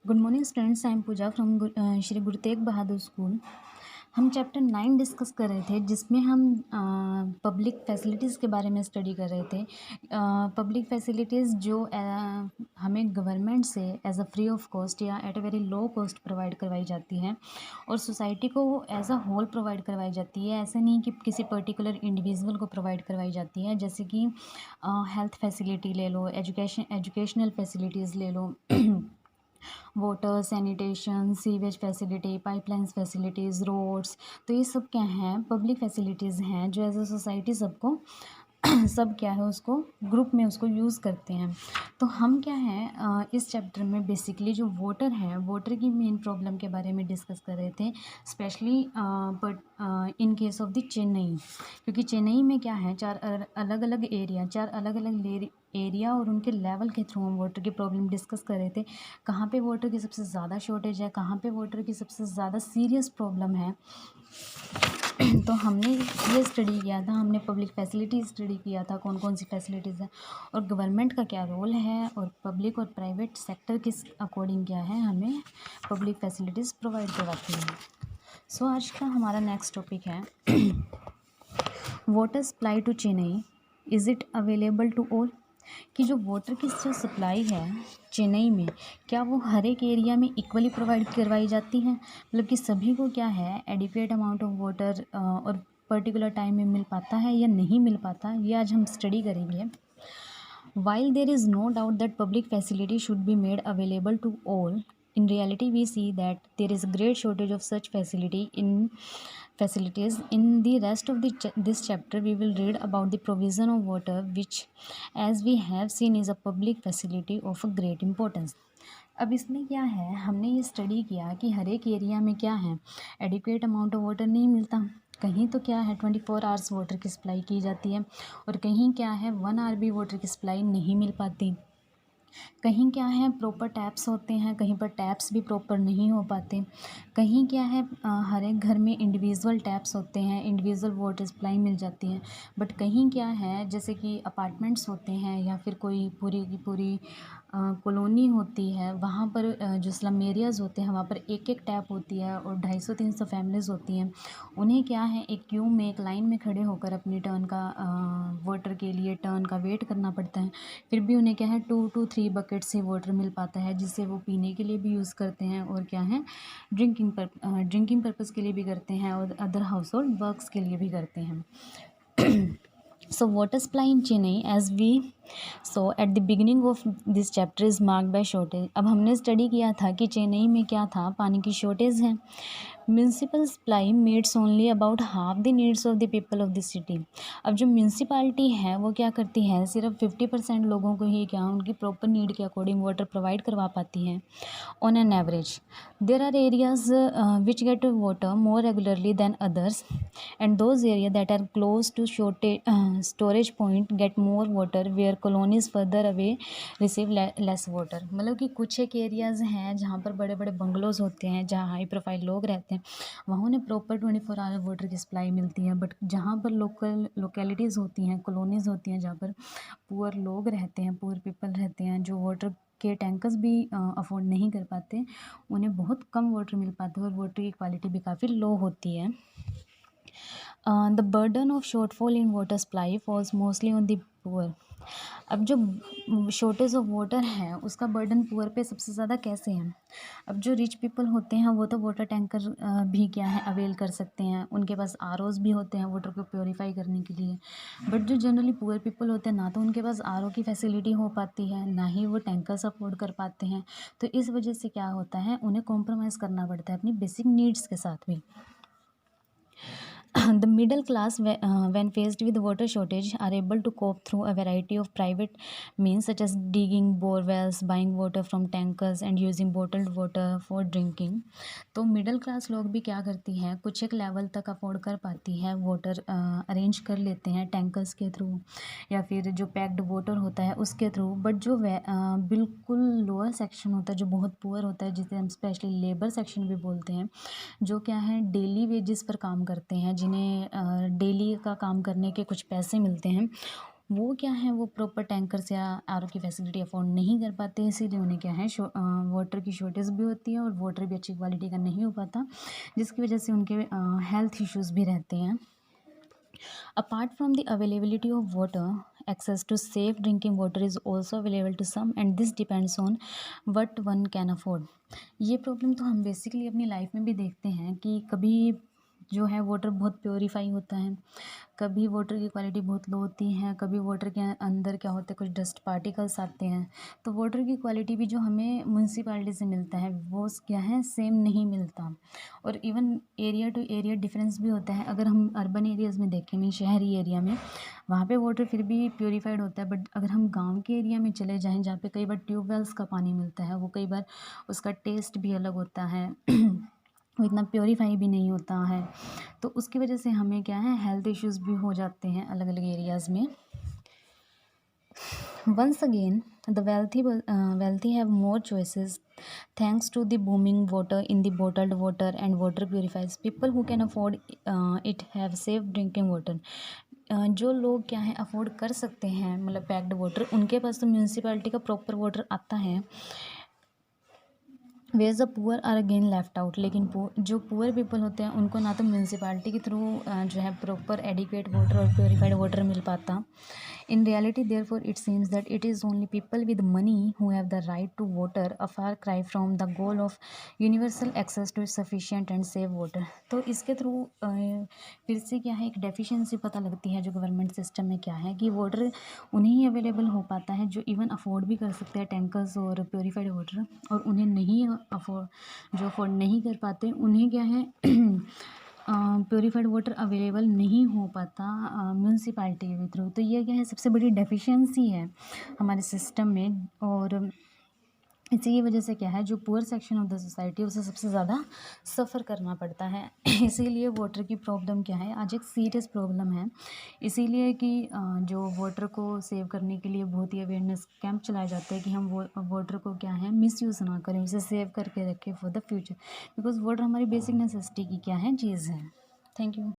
Good morning students, I am Puja from Shri Guru Tegh Bahadur school. हम chapter 9 डिस्कस कर रहे थे, जिसमें हम पब्लिक फैसिलिटीज़ के बारे में स्टडी कर रहे थे। पब्लिक फैसिलिटीज़ जो हमें गवर्नमेंट से as a free of cost या at a very low cost provide करवाई जाती हैं और सोसाइटी को एज अ होल प्रोवाइड करवाई जाती है। ऐसा नहीं कि किसी पर्टिकुलर इंडिविजुअल को प्रोवाइड करवाई जाती है। जैसे कि हेल्थ फैसिलिटी ले लो, एजुकेशनल फैसिलिटीज़ ले लो, water, sanitation, sewage facility, pipelines facilities, roads. तो ये सब क्या हैं? पब्लिक फैसिलिटीज़ हैं जो एज अ सोसाइटी सबको सब क्या है, उसको ग्रुप में उसको यूज़ करते हैं। तो हम क्या है, इस चैप्टर में बेसिकली जो वाटर है, वाटर की मेन प्रॉब्लम के बारे में डिस्कस कर रहे थे, specially but in case of the Chennai. क्योंकि चेन्नई में क्या है, चार अलग अलग एरिया और उनके लेवल के थ्रू हम वाटर की प्रॉब्लम डिस्कस कर रहे थे। कहाँ पे वाटर की सबसे ज़्यादा शॉर्टेज है, कहाँ पे वाटर की सबसे ज़्यादा सीरियस प्रॉब्लम है। तो हमने ये स्टडी किया था, हमने पब्लिक फैसिलिटीज़ स्टडी किया था, कौन कौन सी फैसिलिटीज़ हैं और गवर्नमेंट का क्या रोल है और पब्लिक और प्राइवेट सेक्टर किस अकॉर्डिंग क्या है, हमें पब्लिक फैसिलिटीज़ प्रोवाइड करवाती हैं। सो आज का हमारा नेक्स्ट टॉपिक है water supply to Chennai, is it available to all. कि जो वाटर की जो सप्लाई है चेन्नई में, क्या वो हर एक एरिया में इक्वली प्रोवाइड करवाई जाती है, मतलब कि सभी को क्या है एडिक्वेट अमाउंट ऑफ वाटर और पर्टिकुलर टाइम में मिल पाता है या नहीं मिल पाता, ये आज हम स्टडी करेंगे। While there is no doubt that public facility should be made available to all, in reality we see that there is a great shortage of such facilities. In the rest of this chapter, we will read about the provision of water, which, as we have seen, is a public facility of a great importance. अब इसमें क्या है, हमने ये study किया कि हर एक area में क्या है, एडिक्वेट अमाउंट ऑफ वाटर नहीं मिलता। कहीं तो क्या है 24 आवर्स वाटर की सप्लाई की जाती है और कहीं क्या है 1 आवर भी वाटर की सप्लाई नहीं मिल पाती। कहीं क्या है प्रॉपर टैप्स होते हैं, कहीं पर टैप्स भी प्रॉपर नहीं हो पाते। कहीं क्या है हर एक घर में इंडिविजुअल टैप्स होते हैं, इंडिविजुअल वाटर सप्लाई मिल जाती है। बट कहीं क्या है, जैसे कि अपार्टमेंट्स होते हैं या फिर कोई पूरी की पूरी कॉलोनी होती है, वहाँ पर जो स्लम एरियाज़ होते हैं वहाँ पर एक एक टैप होती है और 250-300 फैमिलीज़ होती हैं। उन्हें क्या है एक क्यू में, एक लाइन में खड़े होकर अपनी टर्न का वाटर के लिए टर्न का वेट करना पड़ता है। फिर भी उन्हें क्या है 2 to 3 बकेट से वाटर मिल पाता है, जिससे वो पीने के लिए भी यूज़ करते हैं और क्या है ड्रिंकिंग पर्पज़ के लिए भी करते हैं और अदर हाउस होल्ड वर्क्स के लिए भी करते हैं। So water supply in Chennai, as we saw at the beginning of this chapter, is marked by shortage. अब हमने स्टडी किया था कि चेन्नई में क्या था, पानी की शॉर्टेज है। Municipal supply meets only about half the needs of the people of the city. अब जो म्यूनसिपालिटी है वो क्या करती है, सिर्फ 50% लोगों को ही क्या उनकी प्रॉपर नीड के अकॉर्डिंग वाटर प्रोवाइड करवा पाती है on an average. There are areas which get water more regularly than others and those area that are close to storage point get more water, where colonies further away receive less water. मतलब कि कुछ एक areas हैं जहाँ पर बड़े बड़े bungalows होते हैं, जहाँ हाई प्रोफाइल लोग रहते हैं, वहाँ उन्हें प्रॉपर 24 आवर वाटर की सप्लाई मिलती है। बट जहाँ पर लोकेलिटीज़ होती हैं, कॉलोनीज़ होती हैं, जहाँ पर पुअर लोग रहते हैं, पुअर पीपल रहते हैं, जो वाटर के टैंकर्स भी अफोर्ड नहीं कर पाते, उन्हें बहुत कम वाटर मिल पाता है और वाटर की क्वालिटी भी काफ़ी लो होती है। The burden of shortfall in water supply falls mostly on the poor. अब जो शॉर्टेज ऑफ वाटर है उसका बर्डन पुअर पे सबसे ज़्यादा कैसे है। अब जो रिच पीपल होते हैं वो तो वाटर टैंकर भी क्या है अवेल कर सकते हैं, उनके पास आरओज भी होते हैं वाटर को प्योरीफाई करने के लिए। बट जो जनरली पुअर पीपल होते हैं, ना तो उनके पास आरओ की फैसिलिटी हो पाती है, ना ही वो टैंकर्स अफोर्ड कर पाते हैं। तो इस वजह से क्या होता है, उन्हें कॉम्प्रोमाइज़ करना पड़ता है अपनी बेसिक नीड्स के साथ भी। The middle class, when faced with water shortage, are able to cope through a variety of private means such as digging bore wells, buying water from tankers and using bottled water for drinking. तो middle class लोग भी क्या करती हैं, कुछ एक level तक afford कर पाती है, वाटर अरेंज कर लेते हैं टैंकर्स के थ्रू या फिर जो पैक्ड वाटर होता है उसके थ्रू। बट जो बिल्कुल लोअर सेक्शन होता है, जो बहुत पुअर होता है, जिसे हम स्पेशली लेबर सेक्शन भी बोलते हैं, जो क्या है डेली वेजेस पर काम करते हैं, जिन्हें डेली का काम करने के कुछ पैसे मिलते हैं, वो क्या है, वो प्रॉपर टैंकर्स या आरओ की फैसिलिटी अफोर्ड नहीं कर पाते, इसीलिए उन्हें क्या है वाटर की शॉर्टेज भी होती है और वाटर भी अच्छी क्वालिटी का नहीं हो पाता, जिसकी वजह से उनके हेल्थ इश्यूज़ भी रहते हैं। Apart from the availability of water, access to safe drinking water is also available to some, and this depends on what one can afford. ये प्रॉब्लम तो हम बेसिकली अपनी लाइफ में भी देखते हैं कि कभी जो है वाटर बहुत प्योरीफाई होता है, कभी वाटर की क्वालिटी बहुत लो होती है, कभी वाटर के अंदर क्या होता है, कुछ डस्ट पार्टिकल्स आते हैं। तो वाटर की क्वालिटी भी जो हमें म्यूनसिपालिटी से मिलता है वो क्या है, सेम नहीं मिलता। और even area to area difference भी होता है। अगर हम अर्बन एरियाज़ में देखें, मीन शहरी एरिया में, वहाँ पे वाटर फिर भी प्योरीफाइड होता है, बट अगर हम गांव के एरिया में चले जाएं जहाँ पे कई बार ट्यूबवेल्स का पानी मिलता है, वो कई बार उसका टेस्ट भी अलग होता है वो इतना प्योरीफाई भी नहीं होता है, तो उसकी वजह से हमें क्या है, हेल्थ इश्यूज़ भी हो जाते हैं अलग अलग एरियाज़ में। Once again, the wealthy have more choices thanks to the booming water in the bottled water and water purifiers. People who can afford it have safe drinking water. जो लोग क्या है अफोर्ड कर सकते हैं, मतलब पैक्ड वाटर, उनके पास तो म्यूनसिपैलिटी का प्रॉपर वाटर आता है। Where the poor are again left out, लेकिन जो पुअर पीपल होते हैं उनको ना तो म्यूनसिपैलिटी के थ्रू जो है प्रॉपर एडिक्वेट वाटर और प्योरीफाइड वाटर मिल पाता। In reality, therefore, it seems that it is only people with money who have the right to water, a far cry from the goal of universal access to sufficient and safe water. तो इसके through फिर से क्या है, एक deficiency पता लगती है जो गवर्नमेंट सिस्टम में क्या है कि वाटर उन्हें ही अवेलेबल हो पाता है जो इवन अफोर्ड भी कर सकते हैं टैंकर्स और प्योरीफाइड वाटर, और उन्हें नहीं जो अफोर्ड नहीं कर पाते उन्हें क्या है प्योरीफाइड वाटर अवेलेबल नहीं हो पाता म्यूनसिपालिटी के थ्रू। तो ये क्या है, सबसे बड़ी डेफिशिएंसी है हमारे सिस्टम में, और इसी की वजह से क्या है, जो poor section of the society उसे सबसे ज़्यादा सफ़र करना पड़ता है। इसीलिए वाटर की प्रॉब्लम क्या है, आज एक सीरियस प्रॉब्लम है। इसीलिए कि जो वाटर को सेव करने के लिए बहुत ही अवेयरनेस कैंप चलाए जाते हैं कि हम वाटर को क्या है मिसयूज़ ना करें, उसे सेव करके रखें for the future, because water हमारी बेसिक नेसेसिटी की क्या है चीज़ है। Thank you.